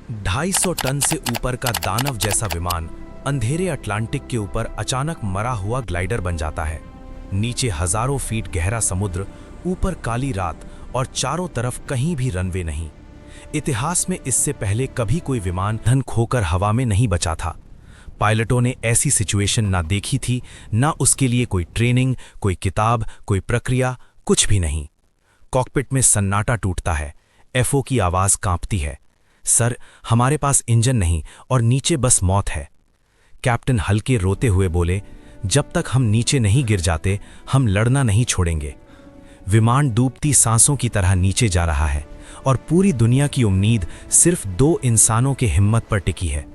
250 ton से ऊपर का दानव जैसा विमान अंधेरे अटलांटिक के ऊपर अचानक मरा हुआ ग्लाइडर बन जाता है। नीचे हजारों फीट गहरा समुद्र, ऊपर काली रात और चारों तरफ कहीं भी रनवे नहीं। इतिहास में इससे पहले कभी कोई विमान धन खोकर हवा में नहीं बचा था। पायलटों ने ऐसी सिचुएशन ना देखी थी, ना उसके लिए कोई ट्रेनिंग, कोई किताब, कोई प्रक्रिया, कुछ भी नहीं। कॉकपिट में सन्नाटा टूटता है। एफओ की आवाज कांपती है, सर हमारे पास इंजन नहीं और नीचे बस मौत है। कैप्टन हल्के रोते हुए बोले, जब तक हम नीचे नहीं गिर जाते हम लड़ना नहीं छोड़ेंगे। विमान डूबती सांसों की तरह नीचे जा रहा है और पूरी दुनिया की उम्मीद सिर्फ 2 इंसानों के हिम्मत पर टिकी है।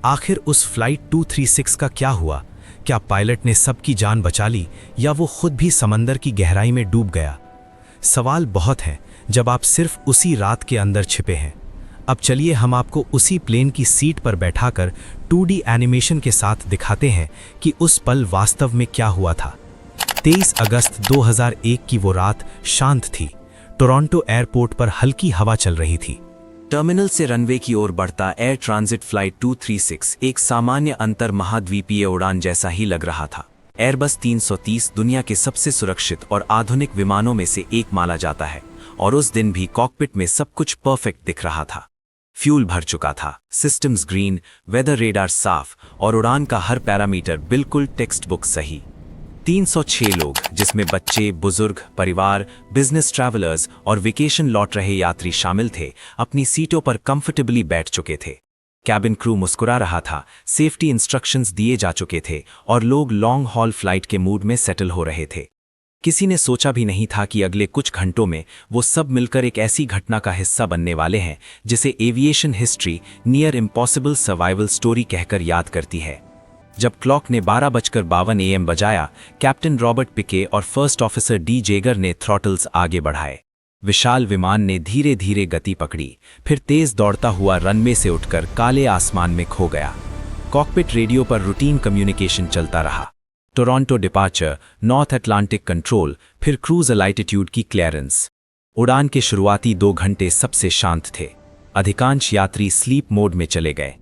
आखिर उस फ्लाइट 236 का क्या हुआ? क्या पायलट ने सबकी जान बचा ली या वो खुद भी समंदर की गहराई में डूब गया? सवाल बहुत हैं जब आप सिर्फ उसी रात के अंदर छिपे हैं। अब चलिए हम आपको उसी प्लेन की सीट पर बैठाकर 2D एनिमेशन के साथ दिखाते हैं कि उस पल वास्तव में क्या हुआ था। 23 अगस्त 2001 की वो रात शांत थी। टोरंटो एयरपोर्ट पर हल्की हवा चल रही थी। टर्मिनल से रनवे की ओर बढ़ता एयर ट्रांजिट फ्लाइट 236 एक सामान्य अंतर महाद्वीपीय उड़ान जैसा ही लग रहा था। एयरबस 330 दुनिया के सबसे सुरक्षित और आधुनिक विमानों में से एक माना जाता है और उस दिन भी कॉकपिट में सब कुछ परफेक्ट दिख रहा था। फ्यूल भर चुका था, सिस्टम्स ग्रीन, वेदर रेडार साफ और उड़ान का हर पैरामीटर बिल्कुल टेक्स्ट बुक सही। 306 लोग, जिसमें बच्चे, बुजुर्ग, परिवार, बिजनेस ट्रैवलर्स और वेकेशन लौट रहे यात्री शामिल थे, अपनी सीटों पर कंफर्टेबली बैठ चुके थे। कैबिन क्रू मुस्कुरा रहा था, सेफ्टी इंस्ट्रक्शंस दिए जा चुके थे और लोग लॉन्ग हॉल फ्लाइट के मूड में सेटल हो रहे थे। किसी ने सोचा भी नहीं था कि अगले कुछ घंटों में वो सब मिलकर एक ऐसी घटना का हिस्सा बनने वाले हैं जिसे aviation history near impossible survival story कहकर याद करती है। जब क्लॉक ने 12:52 AM बजाया, कैप्टन रॉबर्ट पिके और फर्स्ट ऑफिसर डी जेगर ने थ्रॉटल्स आगे बढ़ाए। विशाल विमान ने धीरे धीरे गति पकड़ी, फिर तेज दौड़ता हुआ रनवे से उठकर काले आसमान में खो गया। कॉकपिट रेडियो पर रूटीन कम्युनिकेशन चलता रहा। Toronto departure, north Atlantic control, फिर क्रूज अल्टीट्यूड की क्लियरेंस। उड़ान के शुरुआती 2 घंटे सबसे शांत थे। अधिकांश यात्री स्लीप मोड में चले गए।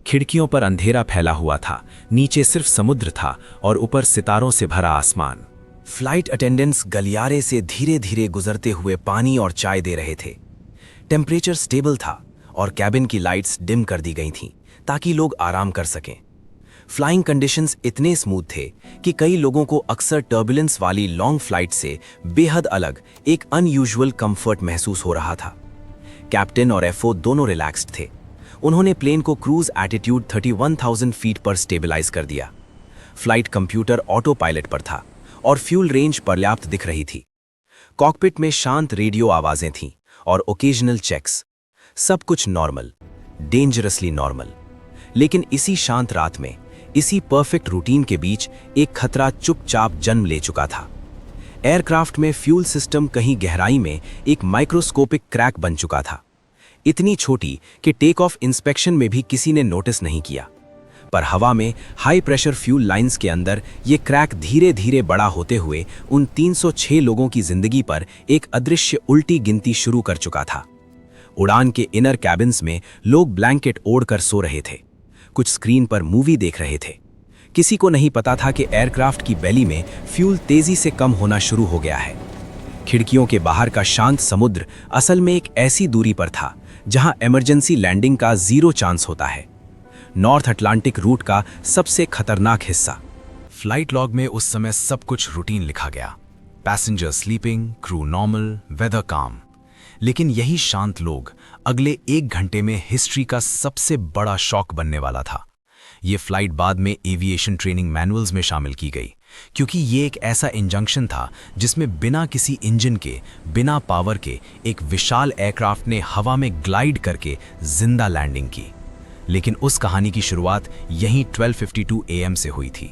खिड़कियों पर अंधेरा फैला हुआ था, नीचे सिर्फ समुद्र था और ऊपर सितारों से भरा आसमान। फ्लाइट अटेंडेंट्स गलियारे से धीरे धीरे गुजरते हुए पानी और चाय दे रहे थे। टेम्परेचर स्टेबल था और कैबिन की लाइट्स डिम कर दी गई थीं ताकि लोग आराम कर सकें। फ्लाइंग कंडीशंस इतने स्मूथ थे कि कई लोगों को अक्सर टर्बुलेंस वाली लॉन्ग फ्लाइट से बेहद अलग एक अनयूजुअल कंफर्ट महसूस हो रहा था। कैप्टन और एफओ दोनों रिलैक्स्ड थे। उन्होंने प्लेन को क्रूज एल्टीट्यूड 31,000 फीट पर स्टेबलाइज कर दिया। फ्लाइट कंप्यूटर ऑटो पायलट पर था और फ्यूल रेंज पर्याप्त दिख रही थी। कॉकपिट में शांत रेडियो आवाजें थीं और ओकेजनल चेक्स। सब कुछ नॉर्मल, डेंजरसली नॉर्मल। लेकिन इसी शांत रात में, इसी परफेक्ट रूटीन के बीच एक खतरा चुपचाप जन्म ले चुका था। एयरक्राफ्ट में फ्यूल सिस्टम कहीं गहराई में एक माइक्रोस्कोपिक क्रैक बन चुका था, इतनी छोटी कि टेक ऑफ इंस्पेक्शन में भी किसी ने नोटिस नहीं किया। पर हवा में हाई प्रेशर फ्यूल लाइंस के अंदर ये क्रैक धीरे धीरे बड़ा होते हुए उन 306 लोगों की जिंदगी पर एक अदृश्य उल्टी गिनती शुरू कर चुका था। उड़ान के इनर कैबिन्स में लोग ब्लैंकेट ओढ़कर सो रहे थे, कुछ स्क्रीन पर मूवी देख रहे थे। किसी को नहीं पता था कि एयरक्राफ्ट की बेली में फ्यूल तेजी से कम होना शुरू हो गया है। खिड़कियों के बाहर का शांत समुद्र असल में एक ऐसी दूरी पर था जहां इमरजेंसी लैंडिंग का 0 चांस होता है। नॉर्थ अटलांटिक रूट का सबसे खतरनाक हिस्सा। फ्लाइट लॉग में उस समय सब कुछ रूटीन लिखा गया। Passenger sleeping, crew normal, weather calm. लेकिन यही शांत लोग अगले 1 घंटे में हिस्ट्री का सबसे बड़ा शॉक बनने वाला था। ये फ्लाइट बाद में एविएशन ट्रेनिंग मैनुअल्स में शामिल की गई, क्योंकि ये एक ऐसा इंजंक्शन था जिसमें बिना किसी इंजन के, बिना पावर के एक विशाल एयरक्राफ्ट ने हवा में ग्लाइड करके जिंदा लैंडिंग की। लेकिन उस कहानी की शुरुआत यहीं 12:52 AM से हुई थी।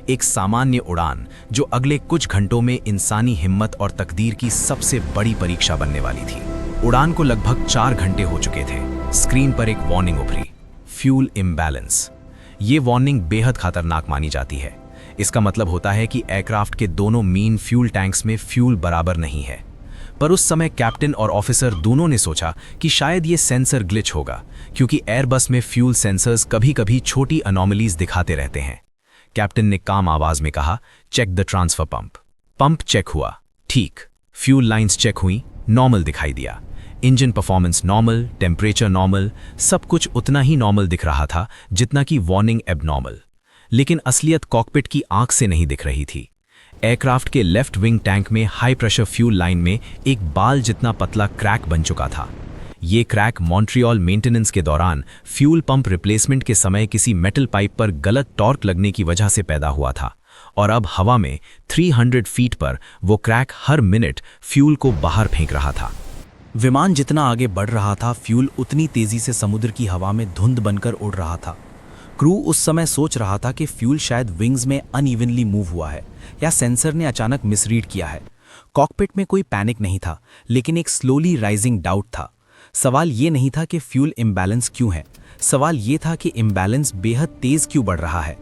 एक सामान्य उड़ान जो अगले कुछ घंटों में इंसानी हिम्मत और तकदीर की सबसे बड़ी परीक्षा बनने वाली थी। उड़ान को लगभग 4 घंटे हो चुके थे। स्क्रीन पर एक वार्निंग उभरी, फ्यूल इम्बैलेंस। ये वार्निंग बेहद खतरनाक मानी जाती है। इसका मतलब होता है कि एयरक्राफ्ट के दोनों मेन फ्यूल टैंक्स में फ्यूल बराबर नहीं है। पर उस समय कैप्टन और ऑफिसर दोनों ने सोचा कि शायद ये सेंसर ग्लिच होगा, क्योंकि एयरबस में फ्यूल सेंसर्स कभी-कभी छोटी अनोमलीज दिखाते रहते हैं। कैप्टन ने काम आवाज में कहा, check the transfer pump. Pump check हुआ, ठीक। फ्यूल लाइंस चेक हुई, नॉर्मल दिखाई दिया। Engine performance normal, temperature normal, सब कुछ उतना ही नॉर्मल दिख रहा था जितना कि वार्निंग एबनॉर्मल। लेकिन असलियत कॉकपिट की आंख से नहीं दिख रही थी। एयरक्राफ्ट के लेफ्ट विंग टैंक में हाई प्रेशर फ्यूल लाइन में एक बाल जितना पतला क्रैक बन चुका था। ये क्रैक मॉन्ट्रियल मेंटेनेंस के दौरान फ्यूल पंप रिप्लेसमेंट के समय किसी मेटल पाइप पर गलत टॉर्क लगने की वजह से पैदा हुआ था, और अब हवा में 300 फीट पर वो क्रैक हर मिनट फ्यूल को बाहर फेंक रहा था। विमान जितना आगे बढ़ रहा था, फ्यूल उतनी तेजी से समुद्र की हवा में धुंध बनकर उड़ रहा था। क्रू उस समय सोच रहा था कि फ्यूल शायद विंग्स में अनइवनली मूव हुआ है या सेंसर ने अचानक मिसरीड किया है। कॉकपिट में कोई पैनिक नहीं था, लेकिन एक स्लोली राइजिंग डाउट था। सवाल ये नहीं था कि फ्यूल इम्बैलेंस क्यों है, सवाल ये था कि इम्बैलेंस बेहद तेज क्यों बढ़ रहा है।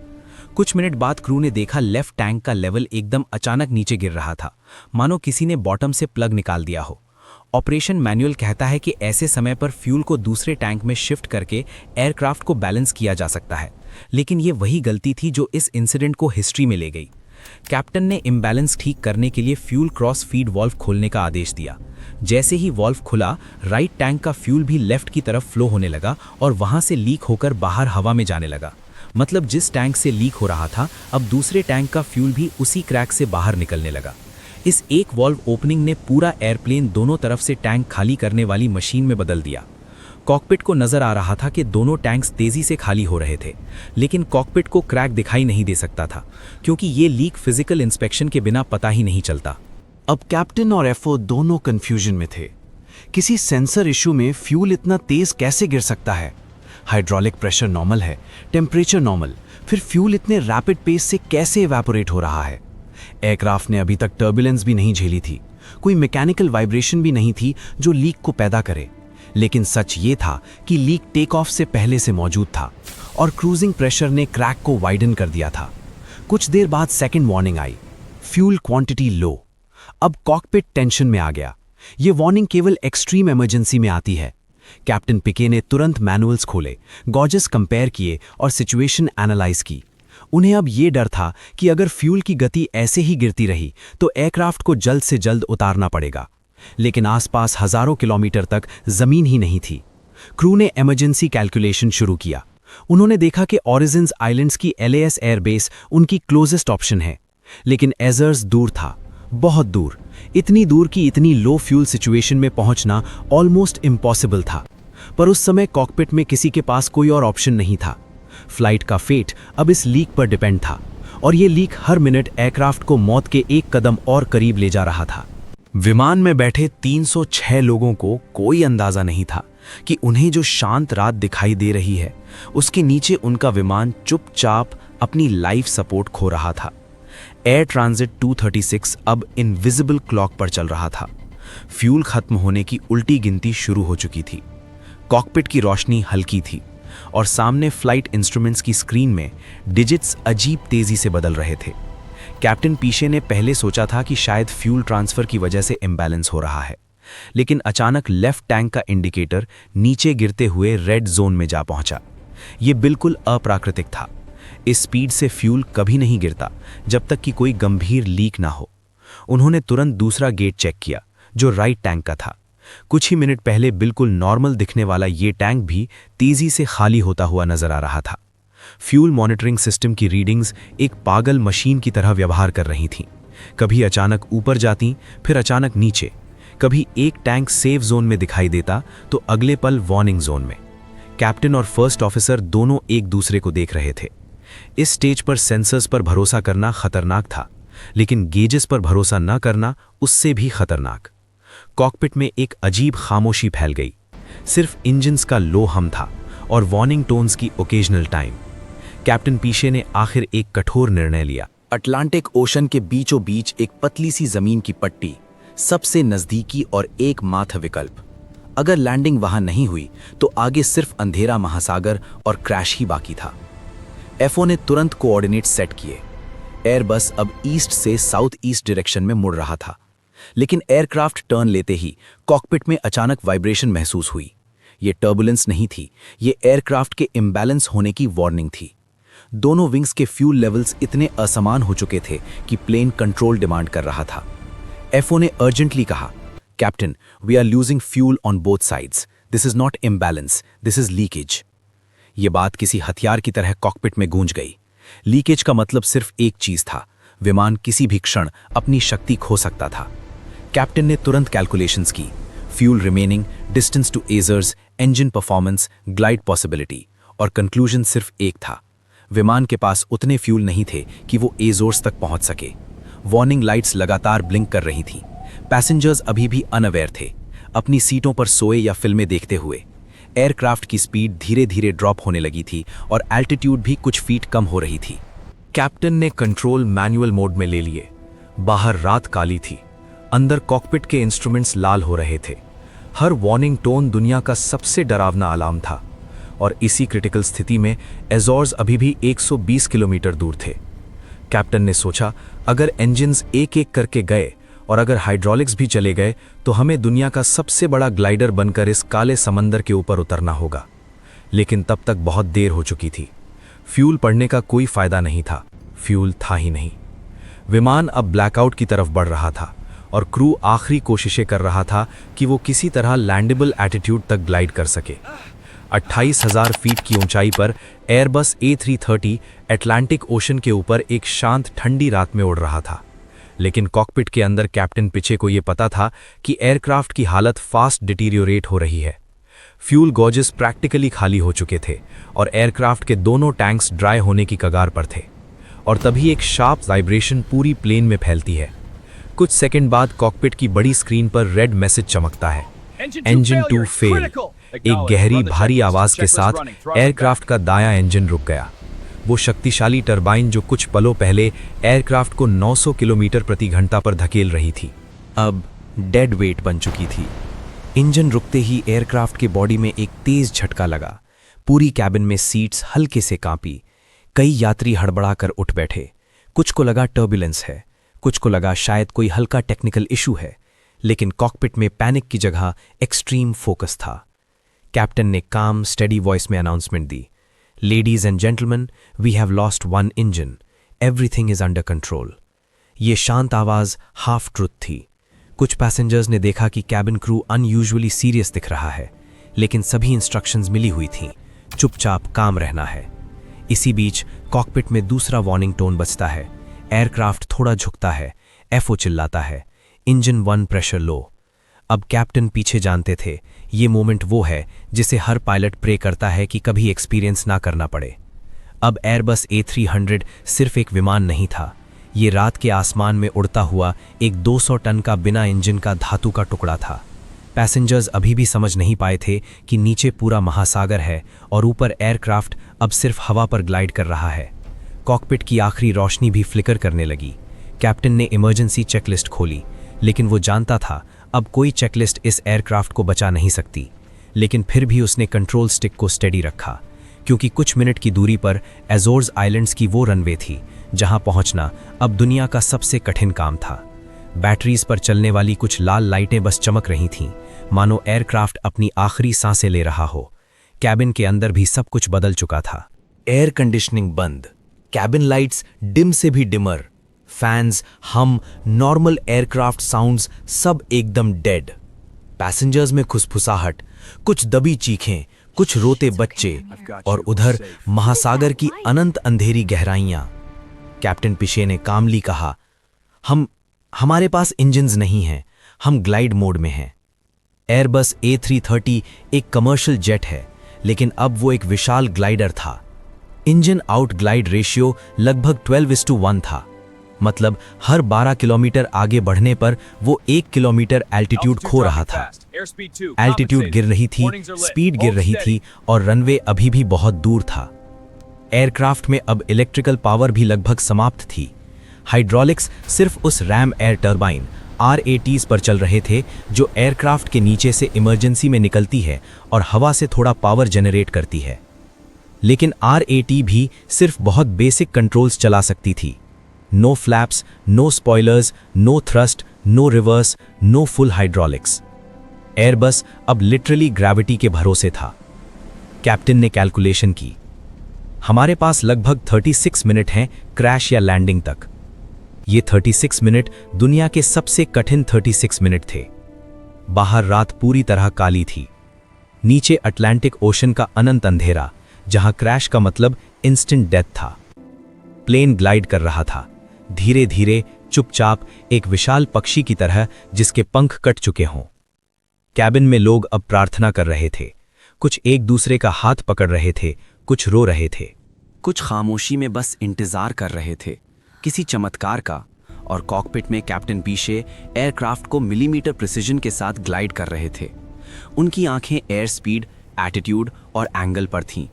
कुछ मिनट बाद क्रू ने देखा लेफ्ट टैंक का लेवल एकदम अचानक नीचे गिर रहा था, मानो किसी ने बॉटम से प्लग निकाल दिया हो। ऑपरेशन मैनुअल कहता है कि ऐसे समय पर फ्यूल को दूसरे टैंक में शिफ्ट करके एयरक्राफ्ट को बैलेंस किया जा सकता है, लेकिन ये वही गलती थी जो इस इंसिडेंट को हिस्ट्री में ले गई। कैप्टन ने इम्बैलेंस ठीक करने के लिए फ्यूल क्रॉस फीड वॉल्व खोलने का आदेश दिया। जैसे ही वॉल्व खुला, राइट टैंक का फ्यूल भी लेफ्ट की तरफ फ्लो होने लगा और वहां से लीक होकर बाहर हवा में जाने लगा। मतलब जिस टैंक से लीक हो रहा था, अब दूसरे टैंक का फ्यूल भी उसी क्रैक से बाहर निकलने लगा। इस एक वॉल्व ओपनिंग ने पूरा एयरप्लेन दोनों तरफ से टैंक खाली करने वाली मशीन में बदल दिया। कॉकपिट को नजर आ रहा था कि दोनों टैंक्स तेजी से खाली हो रहे थे, लेकिन कॉकपिट को क्रैक दिखाई नहीं दे सकता था, क्योंकि ये लीक फिजिकल इंस्पेक्शन के बिना पता ही नहीं चलता। अब कैप्टन और एफओ दोनों कंफ्यूजन में थे। किसी सेंसर इशू में फ्यूल इतना तेज कैसे गिर सकता है? हाइड्रोलिक प्रेशर नॉर्मल है, टेम्परेचर नॉर्मल, फिर फ्यूल इतने रैपिड पेस से कैसे इवेपोरेट हो रहा है? एयरक्राफ्ट ने अभी तक टर्बुलेंस भी नहीं झेली थी, कोई मैकेनिकल वाइब्रेशन भी नहीं थी जो लीक को पैदा करे। लेकिन सच ये था कि लीक टेक ऑफ से पहले से मौजूद था और क्रूजिंग प्रेशर ने क्रैक को वाइडन कर दिया था। कुछ देर बाद सेकंड वार्निंग आई, फ्यूल क्वांटिटी लो। अब कॉकपिट टेंशन में आ गया। ये वार्निंग केवल एक्सट्रीम इमरजेंसी में आती है। कैप्टन पिके ने तुरंत मैनुअल्स खोले, गॉजेस कंपेयर किए और सिचुएशन एनालाइज की। उन्हें अब ये डर था कि अगर फ्यूल की गति ऐसे ही गिरती रही तो एयरक्राफ्ट को जल्द से जल्द उतारना पड़ेगा। लेकिन आसपास हजारों किलोमीटर तक जमीन ही नहीं थी। क्रू ने इमरजेंसी कैलकुलेशन शुरू किया। उन्होंने देखा कि ओरिजिन्स आइलैंड्स की LAS एयरबेस उनकी क्लोजेस्ट ऑप्शन है, लेकिन एजर्स दूर था, बहुत दूर, इतनी दूर कि इतनी लो फ्यूल सिचुएशन में पहुंचना ऑलमोस्ट इम्पॉसिबल था। पर उस समय कॉकपिट में किसी के पास कोई और ऑप्शन नहीं था। फ्लाइट का फेट अब इस लीक पर डिपेंड था, और ये लीक हर मिनट एयरक्राफ्ट को मौत के एक कदम और करीब ले जा रहा था। विमान में बैठे 306 लोगों को कोई अंदाजा नहीं था कि उन्हें जो शांत रात दिखाई दे रही है, उसके नीचे उनका विमान चुपचाप अपनी लाइफ सपोर्ट खो रहा था। एयर ट्रांजिट 236 अब इनविजिबल क्लॉक पर चल रहा था। फ्यूल खत्म होने की उल्टी गिनती शुरू हो चुकी थी। कॉकपिट की रोशनी हल्की थी और सामने फ्लाइट इंस्ट्रूमेंट्स की स्क्रीन में डिजिट्स अजीब तेजी से बदल रहे थे। कैप्टन पीशे ने पहले सोचा था कि शायद फ्यूल ट्रांसफर की वजह से इम्बैलेंस हो रहा है, लेकिन अचानक लेफ्ट टैंक का इंडिकेटर नीचे गिरते हुए रेड जोन में जा पहुंचा। यह बिल्कुल अप्राकृतिक था। इस स्पीड से फ्यूल कभी नहीं गिरता जब तक कि कोई गंभीर लीक ना हो। उन्होंने तुरंत दूसरा गेट चेक किया, जो राइट टैंक का था। कुछ ही मिनट पहले बिल्कुल नॉर्मल दिखने वाला ये टैंक भी तेजी से खाली होता हुआ नजर आ रहा था। फ्यूल मॉनिटरिंग सिस्टम की रीडिंग्स एक पागल मशीन की तरह व्यवहार कर रही थीं। कभी अचानक ऊपर जाती, फिर अचानक नीचे। कभी एक टैंक सेफ जोन में दिखाई देता तो अगले पल वार्निंग जोन में। कैप्टन और फर्स्ट ऑफिसर दोनों एक दूसरे को देख रहे थे। इस स्टेज पर सेंसर्स पर भरोसा करना खतरनाक था, लेकिन गेजेस पर भरोसा न करना उससे भी खतरनाक। कॉकपिट में एक अजीब खामोशी फैल गई। सिर्फ इंजन्स का लो हम था और वार्निंग टोन्स की ओकेजनल टाइम। कैप्टन पीशे ने आखिर एक कठोर निर्णय लिया। अटलांटिक ओशन के बीचों बीच एक पतली सी जमीन की पट्टी, सबसे नजदीकी और एकमात्र विकल्प। अगर लैंडिंग वहां नहीं हुई तो आगे सिर्फ अंधेरा महासागर और क्रैश ही बाकी था। एफओ ने तुरंत कोऑर्डिनेट सेट किए। एयरबस अब ईस्ट से साउथ ईस्ट डायरेक्शन में मुड़ रहा था। लेकिन एयरक्राफ्ट टर्न लेते ही कॉकपिट में अचानक वाइब्रेशन महसूस हुई। ये टर्बुलेंस नहीं थी, ये एयरक्राफ्ट के इम्बैलेंस होने की वार्निंग थी। दोनों विंग्स के फ्यूल लेवल्स इतने असमान हो चुके थे कि प्लेन कंट्रोल डिमांड कर रहा था। एफओ ने अर्जेंटली कहा, captain, we are losing fuel on both sides, this is not imbalance, this is leakage. ये बात किसी हथियार की तरह कॉकपिट में गूंज गई। लीकेज का मतलब सिर्फ एक चीज था, विमान किसी भी क्षण अपनी शक्ति खो सकता था। कैप्टन ने तुरंत कैलकुलेशंस की, fuel remaining, distance to Azores, engine performance, glide possibility, और कंक्लूजन सिर्फ एक था, विमान के पास उतने फ्यूल नहीं थे कि वो एजोर्स तक पहुंच सके। वार्निंग लाइट्स लगातार ब्लिंक कर रही थीं। पैसेंजर्स अभी भी अनअवेयर थे, अपनी सीटों पर सोए या फिल्में देखते हुए। एयरक्राफ्ट की स्पीड धीरे धीरे ड्रॉप होने लगी थी और एल्टीट्यूड भी कुछ फीट कम हो रही थी। कैप्टन ने कंट्रोल मैनुअल मोड में ले लिए। बाहर रात काली थी, अंदर कॉकपिट के इंस्ट्रूमेंट्स लाल हो रहे थे। हर वार्निंग टोन दुनिया का सबसे डरावना अलार्म था, और इसी क्रिटिकल स्थिति में एजोर्स अभी भी 120 किलोमीटर दूर थे। कैप्टन ने सोचा, अगर इंजन्स एक एक करके गए और अगर हाइड्रोलिक्स भी चले गए तो हमें दुनिया का सबसे बड़ा ग्लाइडर बनकर इस काले समंदर के ऊपर उतरना होगा। लेकिन तब तक बहुत देर हो चुकी थी। फ्यूल पड़ने का कोई फायदा नहीं था, फ्यूल था ही नहीं। विमान अब ब्लैकआउट की तरफ बढ़ रहा था और क्रू आखिरी कोशिशें कर रहा था कि वो किसी तरह लैंडेबल एटीट्यूड तक ग्लाइड कर सके। 28,000 फीट की ऊंचाई पर एयरबस A330 अटलांटिक ओशन के ऊपर एक शांत ठंडी रात में उड़ रहा था। लेकिन कॉकपिट के अंदर कैप्टन पिछे को ये पता था कि एयरक्राफ्ट की हालत फास्ट डिटीरियोरेट हो रही है। फ्यूल गॉजेस प्रैक्टिकली खाली हो चुके थे और एयरक्राफ्ट के दोनों टैंक्स ड्राई होने की कगार पर थे। और तभी एक शार्प वाइब्रेशन पूरी प्लेन में फैलती है। कुछ सेकंड बाद कॉकपिट की बड़ी स्क्रीन पर रेड मैसेज चमकता है, इंजन 2 फेल। एक गहरी भारी आवाज के साथ एयरक्राफ्ट का दायां इंजन रुक गया। वो शक्तिशाली टरबाइन जो कुछ पलों पहले एयरक्राफ्ट को 900 किलोमीटर प्रति घंटा पर धकेल रही थी, अब डेड वेट बन चुकी थी। इंजन रुकते ही एयरक्राफ्ट के बॉडी में एक तेज झटका लगा। पूरी कैबिन में सीट्स हल्के से कांपी। कई यात्री हड़बड़ा कर उठ बैठे। कुछ को लगा टर्बुलेंस है, कुछ को लगा शायद कोई हल्का टेक्निकल इशू है, लेकिन कॉकपिट में पैनिक की जगह एक्सट्रीम फोकस था। कैप्टन ने काम स्टेडी वॉइस में अनाउंसमेंट दी, ladies and gentleman, we have lost 1 engine, everything is under control. ये शांत आवाज हाफ ट्रुथ थी। कुछ पैसेंजर्स ने देखा कि कैबिन क्रू अनयूजुअली सीरियस दिख रहा है, लेकिन सभी इंस्ट्रक्शंस मिली हुई थीं, चुपचाप काम रहना है। इसी बीच कॉकपिट में दूसरा वार्निंग टोन बजता है। एयरक्राफ्ट थोड़ा झुकता है। एफओ चिल्लाता है, इंजन 1 प्रेशर लो। अब कैप्टन पीछे जानते थे, ये मोमेंट वो है जिसे हर पायलट प्रे करता है कि कभी एक्सपीरियंस ना करना पड़े। अब एयरबस A300 सिर्फ एक विमान नहीं था, ये रात के आसमान में उड़ता हुआ एक 200 टन का बिना इंजन का धातु का टुकड़ा था। पैसेंजर्स अभी भी समझ नहीं पाए थे कि नीचे पूरा महासागर है और ऊपर एयरक्राफ्ट अब सिर्फ हवा पर ग्लाइड कर रहा है। कॉकपिट की आखिरी रोशनी भी फ्लिकर करने लगी। कैप्टन ने इमरजेंसी चेकलिस्ट खोली, लेकिन वो जानता था अब कोई चेकलिस्ट इस एयरक्राफ्ट को बचा नहीं सकती। लेकिन फिर भी उसने कंट्रोल स्टिक को स्टेडी रखा, क्योंकि कुछ मिनट की दूरी पर एजोर्स आइलैंड्स की वो रनवे थी जहां पहुंचना अब दुनिया का सबसे कठिन काम था। बैटरीज पर चलने वाली कुछ लाल लाइटें बस चमक रही थीं, मानो एयरक्राफ्ट अपनी आखिरी सांसें ले रहा हो। कैबिन के अंदर भी सब कुछ बदल चुका था। एयर कंडीशनिंग बंद, कैबिन लाइट्स डिम से भी डिमर, फैंस हम, नॉर्मल एयरक्राफ्ट साउंड्स सब एकदम डेड। पैसेंजर्स में खुसफुसाहट, कुछ दबी चीखें, कुछ रोते बच्चे, और उधर महासागर की अनंत अंधेरी गहराइयां। कैप्टन पिशे ने कामली कहा, हमारे पास इंजन्स नहीं हैं, हम ग्लाइड मोड में हैं। एयरबस A330 एक कमर्शियल जेट है, लेकिन अब वो एक विशाल ग्लाइडर था। इंजन आउट ग्लाइड रेशियो लगभग 12:1 था, मतलब हर 12 किलोमीटर आगे बढ़ने पर वो 1 किलोमीटर एल्टीट्यूड खो रहा था। एल्टीट्यूड गिर रही थी, स्पीड गिर रही थी, और रनवे अभी भी बहुत दूर था। एयरक्राफ्ट में अब इलेक्ट्रिकल पावर भी लगभग समाप्त थी। हाइड्रोलिक्स सिर्फ उस रैम एयर टर्बाइन RATs पर चल रहे थे जो एयरक्राफ्ट के नीचे से इमरजेंसी में निकलती है और हवा से थोड़ा पावर जनरेट करती है। लेकिन RAT भी सिर्फ बहुत बेसिक कंट्रोल्स चला सकती थी। No flaps, no spoilers, no thrust, no reverse, no full hydraulics. Airbus अब लिटरली ग्रेविटी के भरोसे था। कैप्टन ने कैलकुलेशन की। हमारे पास लगभग 36 मिनट हैं क्रैश या लैंडिंग तक। ये 36 मिनट दुनिया के सबसे कठिन 36 मिनट थे। बाहर रात पूरी तरह काली थी, नीचे अटलांटिक ओशन का अनंत अंधेरा, जहां क्रैश का मतलब इंस्टेंट डेथ था। प्लेन ग्लाइड कर रहा था, धीरे धीरे, चुपचाप, एक विशाल पक्षी की तरह जिसके पंख कट चुके हों। कैबिन में लोग अब प्रार्थना कर रहे थे, कुछ एक दूसरे का हाथ पकड़ रहे थे, कुछ रो रहे थे, कुछ खामोशी में बस इंतजार कर रहे थे किसी चमत्कार का। और कॉकपिट में कैप्टन पीछे एयरक्राफ्ट को मिलीमीटर प्रिसिजन के साथ ग्लाइड कर रहे थे। उनकी आंखें एयर स्पीड, एटीट्यूड और एंगल पर थीं।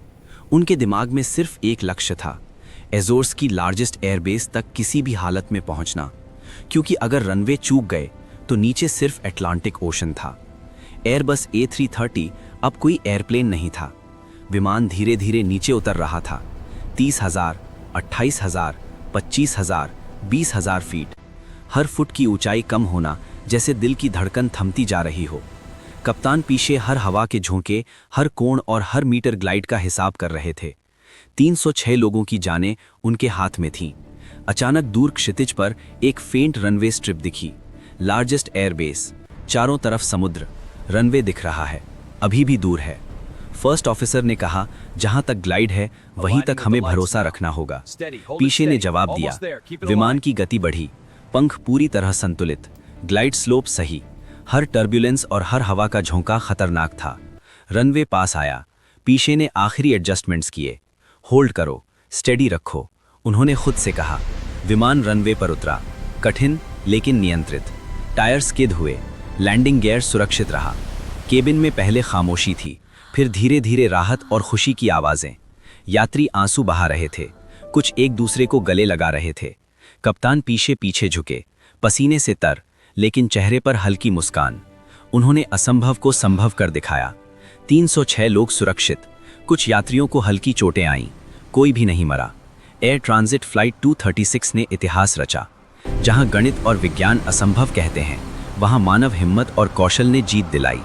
उनके दिमाग में सिर्फ एक लक्ष्य था, एज़ोर्स की लार्जेस्ट एयरबेस तक किसी भी हालत में पहुंचना, क्योंकि अगर रनवे चूक गए तो नीचे सिर्फ अटलांटिक ओशन था। एयरबस A330 अब कोई एयरप्लेन नहीं था। विमान धीरे धीरे नीचे उतर रहा था। 30,000, 28,000, 25,000, 20,000 फीट। हर फुट की ऊंचाई कम होना, जैसे दिल की धड़कन थमती जा रही हो। कप्तान पीछे हर हवा के झोंके, हर कोण और हर मीटर ग्लाइड का हिसाब कर रहे थे। 306 लोगों की जानें उनके हाथ में थीं। अचानक दूर क्षितिज पर एक फेंट रनवे स्ट्रिप दिखी। लार्जेस्ट एयरबेस, चारों तरफ समुद्र। रनवे दिख रहा है, अभी भी दूर है। फर्स्ट ऑफिसर ने कहा, जहां तक ग्लाइड है वहीं तक हमें भरोसा रखना होगा। पीछे ने जवाब दिया। विमान की गति बढ़ी, पंख पूरी तरह संतुलित, ग्लाइड स्लोप सही। हर टर्बुलेंस और हर हवा का झोंका खतरनाक था। रनवे पास आया। पीछे ने आखिरी एडजस्टमेंट्स किए। होल्ड करो, स्टेडी रखो, उन्होंने खुद से कहा। विमान रनवे पर उतरा, कठिन लेकिन नियंत्रित। टायर स्किड हुए, लैंडिंग गियर सुरक्षित रहा। केबिन में पहले खामोशी थी, फिर धीरे धीरे राहत और खुशी की आवाजें। यात्री आंसू बहा रहे थे, कुछ एक दूसरे को गले लगा रहे थे। कप्तान पीछे झुके, पसीने से तर, लेकिन चेहरे पर हल्की मुस्कान। उन्होंने असंभव को संभव कर दिखाया। 306 लोग सुरक्षित, कुछ यात्रियों को हल्की चोटें आईं, कोई भी नहीं मरा। एयर ट्रांजिट फ्लाइट 236 ने इतिहास रचा। जहां गणित और विज्ञान असंभव कहते हैं, वहां मानव हिम्मत और कौशल ने जीत दिलाई।